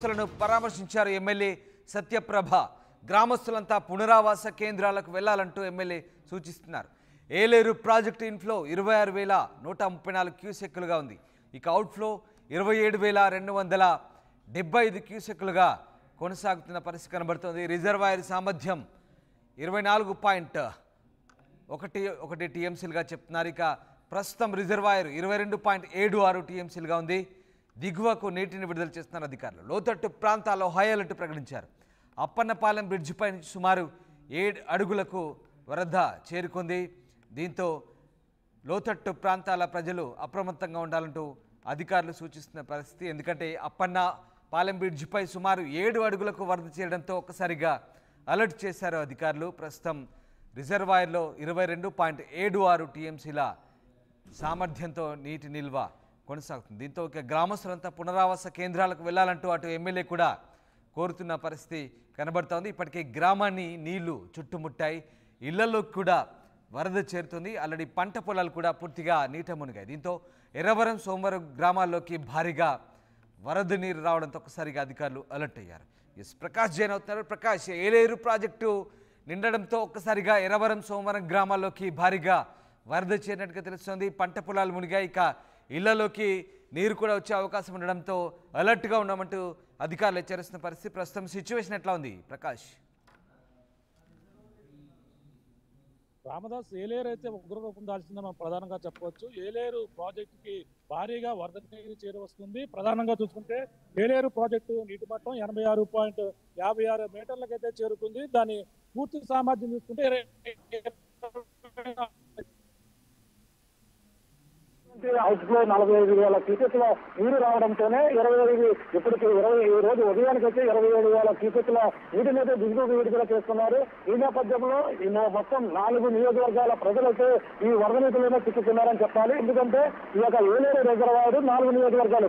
పరామర్శించారు ఎమ్మెల్యే సత్యప్రభ. గ్రామస్తులంతా పునరావాస కేంద్రాలకు వెళ్లాలంటూ ఎమ్మెల్యే సూచిస్తున్నారు. ఏలేరు ప్రాజెక్టు ఇన్ఫ్లో 26,134 క్యూసెక్కులుగా ఉంది. ఇక అవుట్ఫ్లో 27,275 క్యూసెక్కులుగా కొనసాగుతున్న పరిస్థితి కనబడుతోంది. రిజర్వాయర్ సామర్థ్యం 24.11 టీఎంసీలుగా చెప్తున్నారు. ఇక ప్రస్తుతం రిజర్వాయర్ 22.76 టీఎంసీలుగా ఉంది. దిగువకు నీటిని విడుదల చేస్తున్నారు అధికారులు. లోతట్టు ప్రాంతాల్లో హై అలర్ట్ ప్రకటించారు. అప్పన్నపాలెం బ్రిడ్జిపై నుంచి సుమారు 7 అడుగులకు వరద చేరుకుంది. దీంతో లోతట్టు ప్రాంతాల ప్రజలు అప్రమత్తంగా ఉండాలంటూ అధికారులు సూచిస్తున్న పరిస్థితి. ఎందుకంటే అప్పన్నపాలెం బ్రిడ్జిపై సుమారు 7 అడుగులకు వరద చేరడంతో ఒక్కసారిగా అలర్ట్ చేశారు అధికారులు. ప్రస్తుతం రిజర్వాయర్లో 22.76 టీఎంసీల సామర్థ్యంతో నీటి నిల్వ కొనసాగుతుంది. దీంతో ఇక గ్రామస్తులంతా పునరావాస కేంద్రాలకు వెళ్లాలంటూ అటు ఎమ్మెల్యే కూడా కోరుతున్న పరిస్థితి కనబడుతోంది. ఇప్పటికే గ్రామాన్ని నీళ్లు చుట్టుముట్టాయి. ఇళ్లలోకి కూడా వరద చేరుతుంది. ఆల్రెడీ పంట పొలాలు కూడా పూర్తిగా నీట మునిగాయి. దీంతో ఎర్రవరం, సోమవరం గ్రామాల్లోకి భారీగా వరద నీరు రావడంతో ఒక్కసారిగా అధికారులు అలర్ట్ అయ్యారు. ప్రకాష్ జైన్ అవుతున్నారు. ప్రకాష్, ఏలేరు ప్రాజెక్టు నిండడంతో ఒక్కసారిగా ఎర్రవరం, సోమవరం గ్రామాల్లోకి భారీగా వరద చేరినట్టుగా తెలుస్తోంది. పంట పొలాలు మునిగాయి. ఇక ఇళ్లలోకి నీరు కూడా వచ్చే అవకాశం ఉండడంతో అలర్ట్గా ఉండమంటూ అధికారులు హెచ్చరిస్తున్న పరిస్థితి. ప్రస్తుతం సిచ్యువేషన్ ఎట్లా ఉంది ప్రకాష్? రామదాస్, ఏలేరు అయితే ఉగ్రరూపం దాల్చిందని మనం ప్రధానంగా చెప్పవచ్చు. ఏలేరు ప్రాజెక్టుకి భారీగా వరద నీరు చేరువస్తుంది. ప్రధానంగా చూసుకుంటే ఏలేరు ప్రాజెక్టు నీటి మట్టం 86.56 మీటర్లకైతే చేరుకుంది. దాని పూర్తి సామర్థ్యం చూసుకుంటే అవుట్ఫ్లో 45,000 క్యూసెక్ల నీరు రావడంతోనే ఇప్పటికి ఈ రోజు ఉదయానికి వచ్చి 27,000 క్యూసెక్ల నీటిని అయితే దిగువకు విడుదల చేస్తున్నారు. ఈ నేపథ్యంలో మొత్తం 4 నియోజకవర్గాల ప్రజలైతే ఈ వరద నీటిలోనే చిక్కుతున్నారని చెప్పాలి. ఎందుకంటే ఈ యొక్క ఏలేరు రిజర్వాయర్ 4 నియోజకవర్గాలు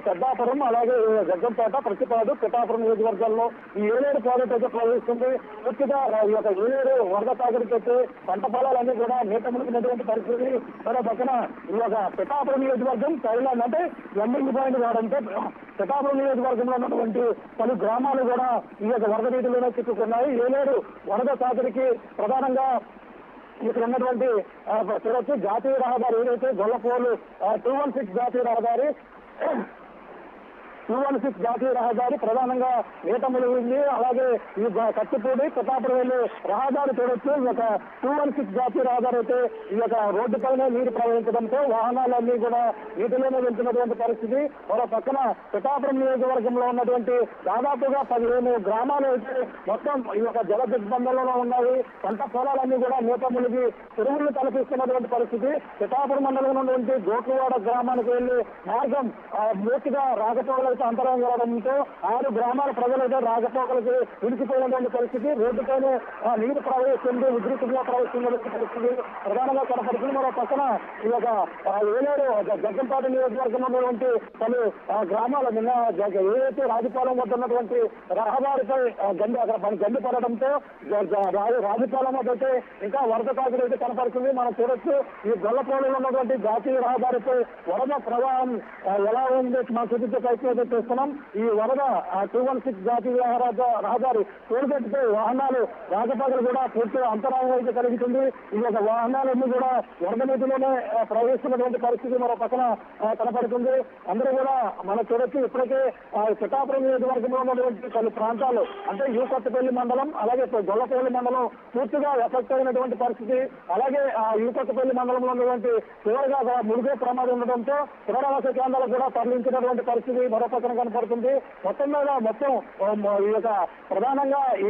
పెద్దాపురం, అలాగే జగ్గంపేట, ప్రతిపాడు, పిఠాపురం నియోజకవర్గాల్లో ఈ ఏలేరు ప్రాజెక్ట్ అయితే ప్రవహిస్తుంది. పూర్తిగా ఈ యొక్క ఏలేరు వరద తాగడికి అయితే పంట పొలాలన్నీ కూడా నీట మునిగినటువంటి పరిస్థితి. మరో పక్కన ఈ యొక్క పిఠాపురం నియోజకవర్గం థైలాండ్ అంటే ఎండింగ్ పాయింట్ కావడంతో పిఠాపురం నియోజకవర్గంలో ఉన్నటువంటి పలు గ్రామాలు కూడా ఈ యొక్క వరద నీటిలోనే చిక్కుకున్నాయి. ఏలేరు వరద తాకిడికి ప్రధానంగా ఇక్కడ ఉన్నటువంటి చూడొచ్చు జాతీయ రహదారి ఏదైతే గొల్లపోలు 216 జాతీయ రహదారి ప్రధానంగా నీట మునిగింది. అలాగే ఈ కత్తిపూడి పిఠాపురం వెళ్ళి రహదారి చూడొచ్చు. ఈ యొక్క 216 జాతీయ రహదారి అయితే ఈ యొక్క రోడ్డుపైనే నీరు ప్రవహించడంతో వాహనాలన్నీ కూడా నీటిలోనే వెళ్తున్నటువంటి పరిస్థితి. మరో పక్కన పిఠాపురం నియోజకవర్గంలో ఉన్నటువంటి దాదాపుగా 15 గ్రామాలు అయితే మొత్తం ఈ యొక్క జల దిగ్బంధంలో ఉన్నాయి. పంట పొలాలన్నీ కూడా నీట మునిగి చెరువులు తలపిస్తున్నటువంటి పరిస్థితి. పిఠాపురం మండలంలో ఉన్నటువంటి గోట్లవాడ గ్రామానికి వెళ్లి మార్గం పూర్తిగా రాకపోకలు అంతరాయం కలగడంతో 6 గ్రామాల ప్రజలైతే రాకపోకలకి విడిచిపోయినటువంటి పరిస్థితి. రోడ్డుపైనే నీరు ప్రవహిస్తుంది, ఉధృతంగా ప్రవహిస్తున్నటువంటి పరిస్థితి ప్రధానంగా కనపడుతుంది. మరో పక్కన ఈ యొక్క ఏలేరు జగ్గంపేట నియోజకవర్గంలో ఉన్నటువంటి పలు గ్రామాల నిన్న ఏదైతే రాజపాలెం వద్ద ఉన్నటువంటి రహదారిపై గండి పడడంతో రాజపాలెం వద్ద అయితే ఇంకా వరద తాకిడి అయితే కనపడుతుంది. మనం చూడొచ్చు ఈ గొల్లపోలలో ఉన్నటువంటి జాతీయ రహదారిపై వరద ప్రవాహం ఎలా ఉంది మనం చూపించే ప్రయత్నం చేస్తున్నాం. ఈ వరద 216 జాతీయ రహదారి టోల్గేట్పై వాహనాలు రాకపోకలు కూడా పూర్తిగా అంతరాయం అయితే కలుగుతుంది. ఈ యొక్క వాహనాలన్నీ కూడా వరద నీటిలోనే ప్రవహిస్తున్నటువంటి పరిస్థితి మరో పక్కన కనపడుతుంది. అందరూ కూడా మనం చూడొచ్చు ఇప్పటికే పిఠాపురం నియోజకవర్గంలో ఉన్నటువంటి పలు ప్రాంతాలు అంటే యూకొత్తపల్లి మండలం, అలాగే గొల్లపల్లి మండలం పూర్తిగా ఎఫెక్ట్ అయినటువంటి పరిస్థితి. అలాగే యూకొత్తపల్లి మండలంలో ఉన్నటువంటి చివరిగా మునిగే ప్రమాదం ఉండడంతో పునరావాస కేంద్రాలకు కూడా తరలించినటువంటి పరిస్థితి మరో పక్కన కనపడుతుంది. మొత్తం మీద ఈ యొక్క ప్రధానంగా ఈ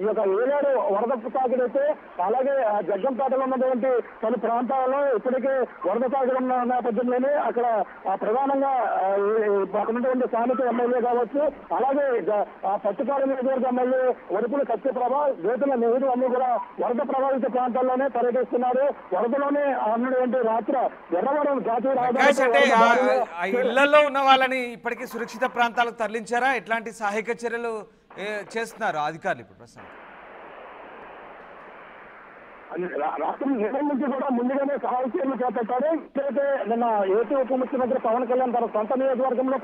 యొక్క ఏలేరు వరద తాకిడైతే అలాగే జగ్గంపేటలో ఉన్నటువంటి పలు ప్రాంతాలలో ఇప్పటికే వరద తాకిడి ఉన్న నేపథ్యంలోనే అక్కడ ప్రధానంగా ఉన్నటువంటి స్థానిక ఎమ్మెల్యే కావచ్చు, అలాగే పచ్చిపాడు నియోజకవర్గ ఎమ్మెల్యే వడుపుల సత్యప్రభ, జ్యోతుల నెహ్రూ అన్ని కూడా వరద ప్రభావిత ప్రాంతాల్లోనే పర్యటిస్తున్నారు. వరదలోనే ఉన్నటువంటి రాత్రి ఎర్రవరం జాతీయ ఇళ్లలో ఉన్న వాళ్ళని ఇప్పటికీ సురక్షిత ప్రాంతాలకు తరలించారా? ఎట్లాంటి సహాయక చర్యలు చేస్తున్నారు అధికారులు ఇప్పుడు ప్రస్తుతం? రాష్ట్రం నిన్న నుంచి కూడా ముందుగానే సహాయ చర్యలు చేపట్టారు. ఇప్పుడైతే నిన్న ఏపీ ఉప ముఖ్యమంత్రి పవన్ కళ్యాణ్ తన సొంత నియోజకవర్గంలో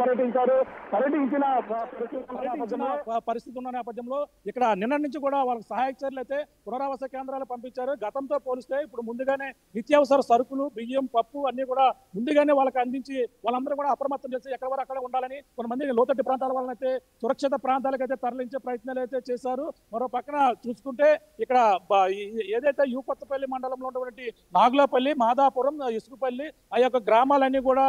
పర్యటించిన పరిస్థితి ఉన్న నేపథ్యంలో ఇక్కడ నిన్న నుంచి కూడా వాళ్ళకి సహాయక చర్యలు అయితే పునరావాస కేంద్రాలు పంపించారు. గతంతో పోలిస్తే ఇప్పుడు ముందుగానే నిత్యావసర సరుకులు, బియ్యం, పప్పు అన్ని కూడా ముందుగానే వాళ్ళకి అందించి వాళ్ళందరూ కూడా అప్రమత్తం చేసి ఎక్కడ వరకు అక్కడ ఉండాలని కొంతమంది లోతట్టు ప్రాంతాల వాళ్ళనైతే సురక్షిత ప్రాంతాలకైతే తరలించే ప్రయత్నాలు అయితే చేశారు. మరో పక్కన చూసుకుంటే ఇక్కడ ఏదైతే కొత్తపల్లి మండలంలో ఉన్నటువంటి నాగులపల్లి, మాదాపురం, ఇసుకపల్లి ఆ యొక్క గ్రామాలన్నీ కూడా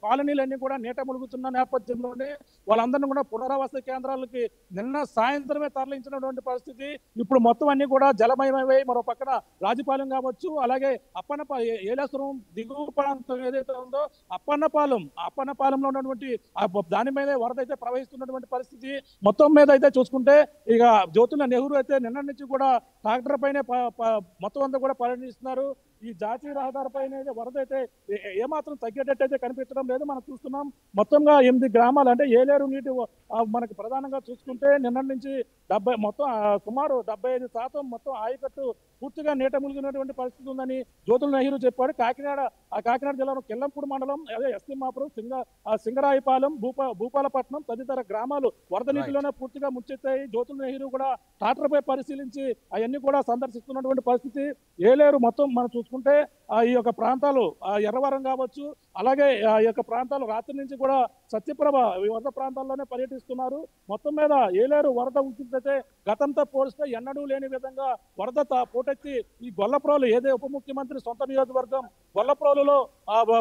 కాలనీలన్నీ కూడా నీట ములుగుతున్న నేపథ్యంలోనే వాళ్ళందరినీ కూడా పునరావాస కేంద్రాలకి నిన్న సాయంత్రమే తరలించినటువంటి పరిస్థితి. ఇప్పుడు మొత్తం అన్ని కూడా జలమయమై మరో పక్కన రాజపాలెం కావచ్చు, అలాగే ఏలేశ్వరం దిగువ ప్రాంతం ఏదైతే ఉందో అప్పన్నపాలెంలో ఉన్నటువంటి దాని మీద వరద అయితే ప్రవహిస్తున్నటువంటి పరిస్థితి. మొత్తం మీద అయితే చూసుకుంటే ఇక జ్యోతుల నెహ్రూ అయితే నిన్న నుంచి కూడా ట్రాక్టర్ పైన మొత్తం అంతా కూడా పర్యటిస్తున్నారు. ఈ జాతీయ రహదారి పైన వరద అయితే ఏమాత్రం తగ్గేటట్టు అయితే కనిపించడం లేదు. మనం చూస్తున్నాం మొత్తంగా 8 గ్రామాలు అంటే ఏలేరు నీటి మనకి ప్రధానంగా చూసుకుంటే నిన్న నుంచి సుమారు 75% మొత్తం ఆయకట్టు పూర్తిగా నీట ములిగినటువంటి పరిస్థితి ఉందని జ్యోతుల నెహ్రూ చెప్పాడు. కాకినాడ జిల్లాలో కిల్లంపూడి మండలం, అదే ఎస్తిమాపురం, సింగరాయిపాలెం, భూపాలపట్నం తదితర గ్రామాలు వరద నీటిలోనే పూర్తిగా ముంచెత్తాయి. జ్యోతుల నెహ్రూ కూడా ట్రాక్టర్ పై పరిశీలించి అవన్నీ కూడా సందర్శిస్తున్నటువంటి పరిస్థితి. ఏలేరు మొత్తం మనం చూసుకుంటే ఈ యొక్క ప్రాంతాలు ఎర్రవరం కావచ్చు, అలాగే ఈ యొక్క ప్రాంతాలు రాత్రి నుంచి కూడా సత్యప్రభ వరద ప్రాంతాల్లోనే పర్యటిస్తున్నారు. మొత్తం మీద ఏలేరు వరద ఉధృతి గతంతో పోలిస్తే ఎన్నడూ లేని విధంగా వరద పోటెత్తి ఈ గొల్లప్రోలు ఏదే ఉప ముఖ్యమంత్రి సొంత నియోజకవర్గం గొల్లప్రోలులో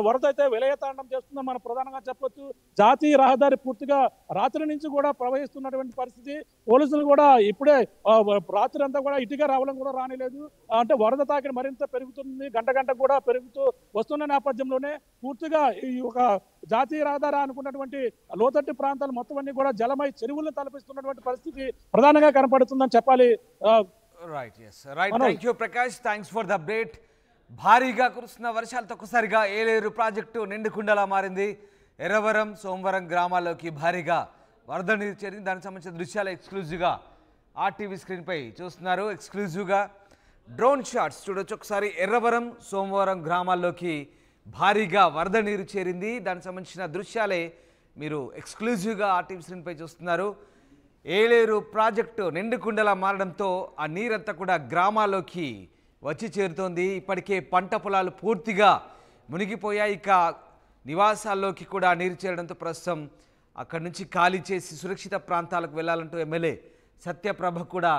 వరద అయితే విలయతాండం చేస్తుందని మనం ప్రధానంగా చెప్పొచ్చు. జాతీయ రహదారి పూర్తిగా రాత్రి నుంచి కూడా ప్రవహిస్తున్నటువంటి పరిస్థితి. పోలీసులు కూడా ఇప్పుడే రాత్రి అంతా కూడా ఇటుగా రావడం కూడా రానిలేదు. అంటే వరద తాకిడి మరింత పెరుగుతుంది, గంట కూడా పెరుగుతూ వస్తున్న నేపథ్యంలోనే పూర్తిగా ఈ ఒక జాతీయ రహదారి అనుకున్నటువంటి లోతట్టు ప్రాంతాలు మొత్తం అన్ని కూడా జలమై చెరువులను తలపిస్తున్నటువంటి పరిస్థితి ప్రధానంగా కనపడుతుందని చెప్పాలి. Right, thank you Prakash, thanks for the update. భారీగా కురుస్తున్న వర్షాలతో ఒక్కసారిగా ఏలేరు ప్రాజెక్టు నిండుకుండలా మారింది. ఎర్రవరం, సోమవరం గ్రామాల్లోకి భారీగా వరద నీరు చేరింది. దానికి సంబంధించిన దృశ్యాలు ఎక్స్క్లూజివ్గా ఆర్టీవీ స్క్రీన్పై చూస్తున్నారు. ఎక్స్క్లూజివ్గా డ్రోన్ షాట్స్ చూడొచ్చు ఒకసారి. ఎర్రవరం, సోమవరం గ్రామాల్లోకి భారీగా వరద నీరు చేరింది. దానికి సంబంధించిన దృశ్యాలే మీరు ఎక్స్క్లూజివ్గా ఆర్టీవీ స్క్రీన్పై చూస్తున్నారు. ఏలేరు ప్రాజెక్టు నిండుకుండలా మారడంతో ఆ నీరంతా కూడా గ్రామాల్లోకి వచ్చి చేరుతోంది. ఇప్పటికే పంట పొలాలు పూర్తిగా మునిగిపోయాయి. ఇక నివాసాల్లోకి కూడా నీరు చేరడంతో ప్రస్తుతం అక్కడి నుంచి ఖాళీ చేసి సురక్షిత ప్రాంతాలకు వెళ్ళాలంటూ ఎమ్మెల్యే సత్యప్రభ కూడా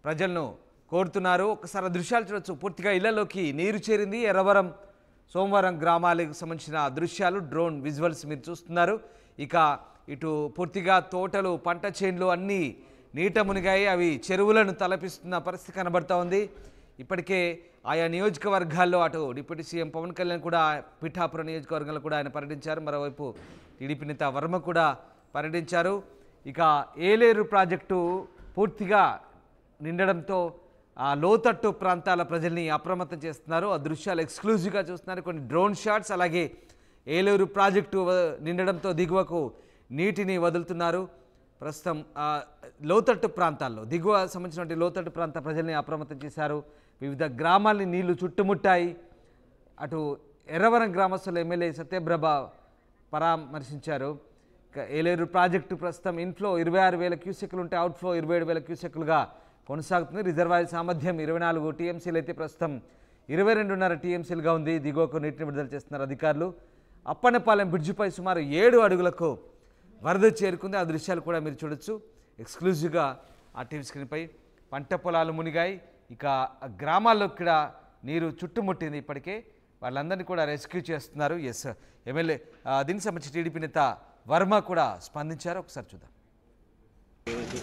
ప్రజలను కోరుతున్నారు. ఒకసారి దృశ్యాలు చూడొచ్చు. పూర్తిగా ఇళ్లలోకి నీరు చేరింది. ఎర్రవరం, సోమవరం గ్రామాలకు సంబంధించిన దృశ్యాలు, డ్రోన్ విజువల్స్ మీరు చూస్తున్నారు. ఇక ఇటు పూర్తిగా తోటలు, పంట చేన్లు అన్నీ నీట మునిగాయి. అవి చెరువులను తలపిస్తున్న పరిస్థితి కనబడుతూ ఉంది. ఇప్పటికే ఆయా నియోజకవర్గాల్లో అటు డిప్యూటీ సీఎం పవన్ కళ్యాణ్ కూడా పిఠాపురం నియోజకవర్గంలో కూడా ఆయన పర్యటించారు. మరోవైపు టీడీపీ నేత వర్మ కూడా పర్యటించారు. ఇక ఏలేరు ప్రాజెక్టు పూర్తిగా నిండడంతో ఆ లోతట్టు ప్రాంతాల ప్రజల్ని అప్రమత్తం చేస్తున్నారు. ఆ దృశ్యాలు ఎక్స్క్లూజివ్గా చూస్తున్నారు. కొన్ని డ్రోన్ షాట్స్, అలాగే ఏలేరు ప్రాజెక్టు నిండడంతో దిగువకు నీటిని వదులుతున్నారు. ప్రస్తుతం లోతట్టు ప్రాంతాల్లో దిగువ సంబంధించినటువంటి లోతట్టు ప్రాంత ప్రజల్ని అప్రమత్తం చేశారు. వివిధ గ్రామాల్ని నీళ్లు చుట్టుముట్టాయి. అటు ఎర్రవరం గ్రామస్తులు ఎమ్మెల్యే సత్యప్రభ పరామర్శించారు. ఏలేరు ప్రాజెక్టు ప్రస్తుతం ఇన్ఫ్లో 26,000 క్యూసెక్లు ఉంటే అవుట్ఫ్లో 27,000 క్యూసెక్లుగా కొనసాగుతుంది. రిజర్వాయర్ సామర్థ్యం 24 టీఎంసీలు అయితే ప్రస్తుతం 22.5 టీఎంసీలుగా ఉంది. దిగువకు నీటిని విడుదల చేస్తున్నారు అధికారులు. అప్పన్నపాలెం బ్రిడ్జిపై సుమారు 7 అడుగులకు వరద చేరుకుంది. ఆ దృశ్యాలు కూడా మీరు చూడొచ్చు ఎక్స్క్లూజివ్గా ఆ టీవీ స్క్రీన్పై. పంట పొలాలు మునిగాయి. ఇక గ్రామాల్లో ఇక్కడ నీరు చుట్టుముట్టింది. ఇప్పటికే వాళ్ళందరినీ కూడా రెస్క్యూ చేస్తున్నారు. ఎస్, ఎమ్మెల్యే దీనికి సంబంధించి టీడీపీ నేత వర్మ కూడా స్పందించారు. ఒకసారి చూద్దాం.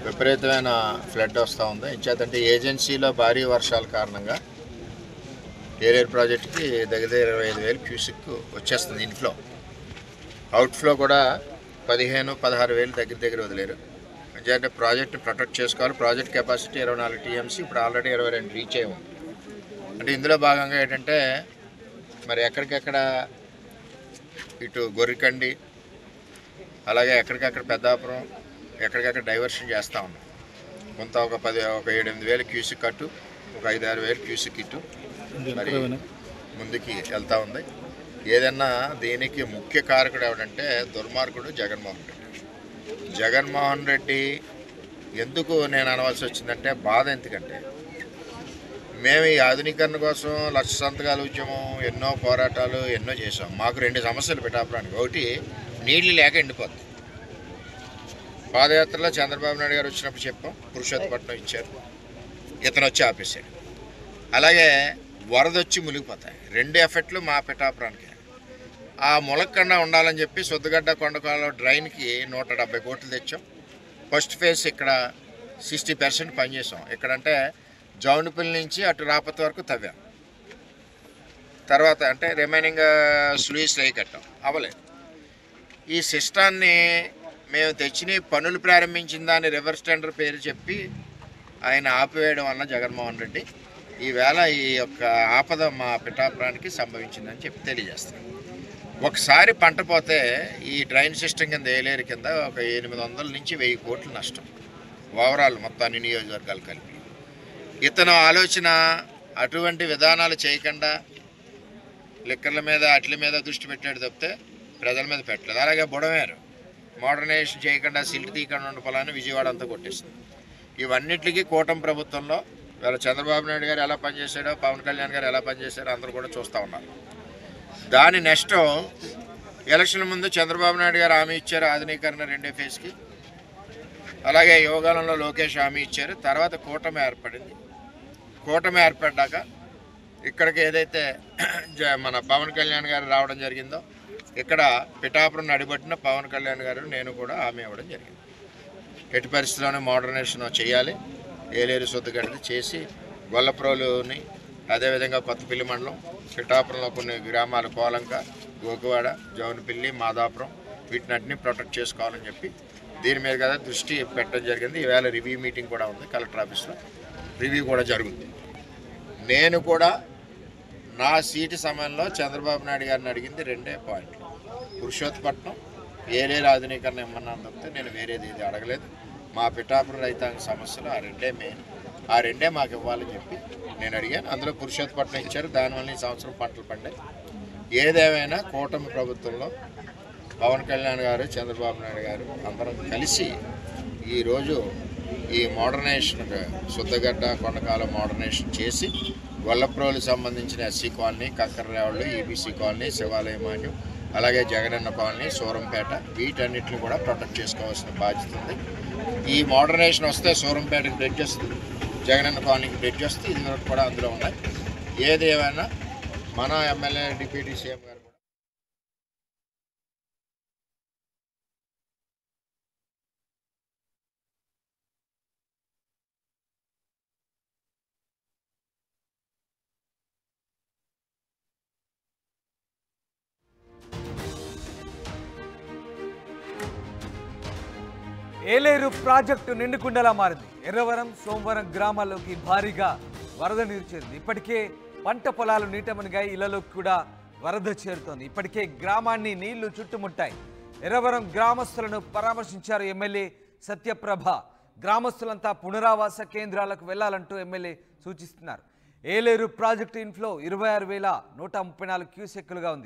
విపరీతమైన ఫ్లడ్ వస్తూ ఉంది. ఇంచేతంటే ఏజెన్సీలో భారీ వర్షాల కారణంగా ఏలేరు ప్రాజెక్టుకి దగ్గర 25,000 క్యూసెక్ వచ్చేస్తుంది ఇన్ఫ్లో. అవుట్ఫ్లో కూడా 15-16,000 దగ్గర వదిలేరు. అంటే ప్రాజెక్ట్ ప్రొటెక్ట్ చేసుకోవాలి. ప్రాజెక్ట్ కెపాసిటీ 24 టీఎంసీ, ఇప్పుడు ఆల్రెడీ 22 రీచ్ అయ్యాము. అంటే ఇందులో భాగంగా ఏంటంటే మరి ఎక్కడికెక్కడ ఇటు గొర్రికండి, అలాగే ఎక్కడికక్కడ పెద్దాపురం, ఎక్కడికక్కడ డైవర్షన్ చేస్తూ ఉన్నాం. కొంత ఒక 7-8 వేల క్యూసెక్ అటు, ఒక 5-6 వేలు క్యూసిక్ ఇటు మరి ముందుకి వెళ్తూ ఉంది. ఏదన్నా దీనికి ముఖ్య కారకుడు ఎవడంటే దుర్మార్గుడు జగన్మోహన్ రెడ్డి. జగన్మోహన్ రెడ్డి ఎందుకు నేను అనవలసి వచ్చిందంటే బాధ. ఎందుకంటే మేము ఈ ఆధునీకరణ కోసం 1,00,000 సంతకాల ఉద్యమం, ఎన్నో పోరాటాలు ఎన్నో చేసాం. మాకు 2 సమస్యలు పిఠాపురానికి. ఒకటి, నీళ్లు లేక ఎండిపోతుంది. పాదయాత్రలో చంద్రబాబు నాయుడు గారు వచ్చినప్పుడు చెప్పాం, పురుషోత్తపట్నం ఇచ్చారు, ఇతను వచ్చి ఆపేశాడు. అలాగే వరద వచ్చి మునిగిపోతాయి. 2 ఎఫెక్ట్లు మా పిఠాపురానికి. ఆ ములగకుండా ఉండాలని చెప్పి సొద్దుగడ్డ కొండకాల డ్రైన్కి 170 కోట్లు తెచ్చాం. ఫస్ట్ ఫేజ్ ఇక్కడ 60% పనిచేసాం. ఇక్కడంటే జౌనుపల్లి నుంచి అటు రాపతి వరకు తవ్వాం. తర్వాత అంటే రిమైనింగ్ స్లూయిస్ లై కట్టాం, అవ్వలేదు. ఈ సిస్టాన్ని మేము తెచ్చి పనులు ప్రారంభించిన దాన్ని రివర్స్ టెండర్ పేరు చెప్పి ఆయన ఆపివేయడం వల్ల జగన్మోహన్ రెడ్డి ఈవేళ ఈ యొక్క ఆపద మా పిఠాపురానికి సంభవించిందని చెప్పి తెలియజేస్తాం. ఒకసారి పంట పోతే ఈ డ్రైన్ సిస్టమ్ కింద ఏలేరు కింద ఒక 800 నుంచి 1000 కోట్లు నష్టం ఓవరాల్ మొత్తం అన్ని నియోజకవర్గాలు కలిపి. ఇతను ఆలోచన అటువంటి విధానాలు చేయకుండా లిక్కర్ల మీద అట్ల మీద దృష్టి పెట్టాడు తప్పితే ప్రజల మీద పెట్టలేదు. అలాగే బుడమేరు మోడర్నైజేషన్ చేయకుండా సిల్ట్ తీయకుండా ఉన్న పొలాన్ని విజయవాడ అంతా కొట్టేస్తుంది. ఇవన్నిటికీ కూటమి ప్రభుత్వంలో వీళ్ళ చంద్రబాబు నాయుడు గారు ఎలా పనిచేశాడో, పవన్ కళ్యాణ్ గారు ఎలా పనిచేశాడో అందరూ కూడా చూస్తూ ఉన్నారు. దాని నెక్స్ట్ ఎలక్షన్ ముందు చంద్రబాబు నాయుడు గారు హామీ ఇచ్చారు ఆధునీకరణ 2వ ఫేజ్కి. అలాగే యువగాలంలో లోకేష్ హామీ ఇచ్చారు. తర్వాత కూటమి ఏర్పడింది. కూటమి ఏర్పడ్డాక ఇక్కడికి ఏదైతే మన పవన్ కళ్యాణ్ గారు రావడం జరిగిందో, ఇక్కడ పిఠాపురం నడిబట్టిన పవన్ కళ్యాణ్ గారు నేను కూడా హామీ ఇవ్వడం జరిగింది. ఎట్టి పరిస్థితుల్లోనే మోడర్నైజేషన్ చేయాలి, ఏలేరు సొద్దుగడ్డది చేసి గొల్లప్రోలుని, అదేవిధంగా కొత్తపల్లి మండలం, పిఠాపురంలో కొన్ని గ్రామాలు కోలంక, గోకువాడ, జౌనపల్లి, మాదాపురం వీటినన్నింటినీ ప్రొటెక్ట్ చేసుకోవాలని చెప్పి దీని మీద కదా దృష్టి పెట్టడం జరిగింది. ఈవేళ రివ్యూ మీటింగ్ కూడా ఉంది కలెక్టర్ ఆఫీస్లో, రివ్యూ కూడా జరుగుతుంది. నేను కూడా నా సీటు సమయంలో చంద్రబాబు నాయుడు గారిని అడిగింది 2 పాయింట్లు. పురుషోత్తపట్నం ఏలేరు ఆధునీకరణ ఇమ్మన్నాను తప్పితే నేను వేరేది ఏది అడగలేదు. మా పిఠాపురం రైతాంగ సమస్యలు ఆ 2 మెయిన్, ఆ 2 మాకు ఇవ్వాలని చెప్పి నేను అడిగాను. అందులో పురుషోత్తపట్నం ఇచ్చారు. దానివల్ల ఈ సంవత్సరం పంటలు పండాయి. ఏదేమైనా కూటమి ప్రభుత్వంలో పవన్ కళ్యాణ్ గారు, చంద్రబాబు నాయుడు గారు అందరం కలిసి ఈరోజు ఈ మోడర్నైజేషన్ శుద్ధగడ్డ కొండకాల మోడర్నైజేషన్ చేసి గొల్లప్రోలుకి సంబంధించిన ఎస్సీ కాలనీ, కక్కర్రేవళ్ళు, ఈబీసీ కాలనీ, శివాలయ మాన్యం, అలాగే జగనన్న కాలనీ, సూరంపేట వీటన్నిటిని కూడా ప్రొటెక్ట్ చేసుకోవాల్సిన బాధ్యత ఉంది. ఈ మోడర్నైజేషన్ వస్తే సూరంపేటకి బ్రిడ్జ్ వస్తుంది, జగనన్న కాలనీకి బ్రిడ్జ్ వస్తుంది. ఇది కూడా అందులో ఉన్నాయి. ఏది ఏమైనా మన ఎమ్మెల్యే, డిప్యూటీ సీఎం గారు ఏలేరు ప్రాజెక్టు నిండుకుండలా మారింది. ఎర్రవరం, సోమవరం గ్రామాల్లోకి భారీగా వరద నీరు చేరింది. ఇప్పటికే పంట పొలాలు నీటమునిగాయి, ఇళ్లలోకి కూడా వరద చేరుతోంది. ఇప్పటికే గ్రామాన్ని నీళ్లు చుట్టుముట్టాయి. ఎర్రవరం గ్రామస్తులను పరామర్శించారు ఎమ్మెల్యే సత్యప్రభ. గ్రామస్తులంతా పునరావాస కేంద్రాలకు వెళ్లాలంటూ ఎమ్మెల్యే సూచిస్తున్నారు. ఏలేరు ప్రాజెక్టు ఇన్ఫ్లో 26,134 క్యూసెక్కులుగా ఉంది.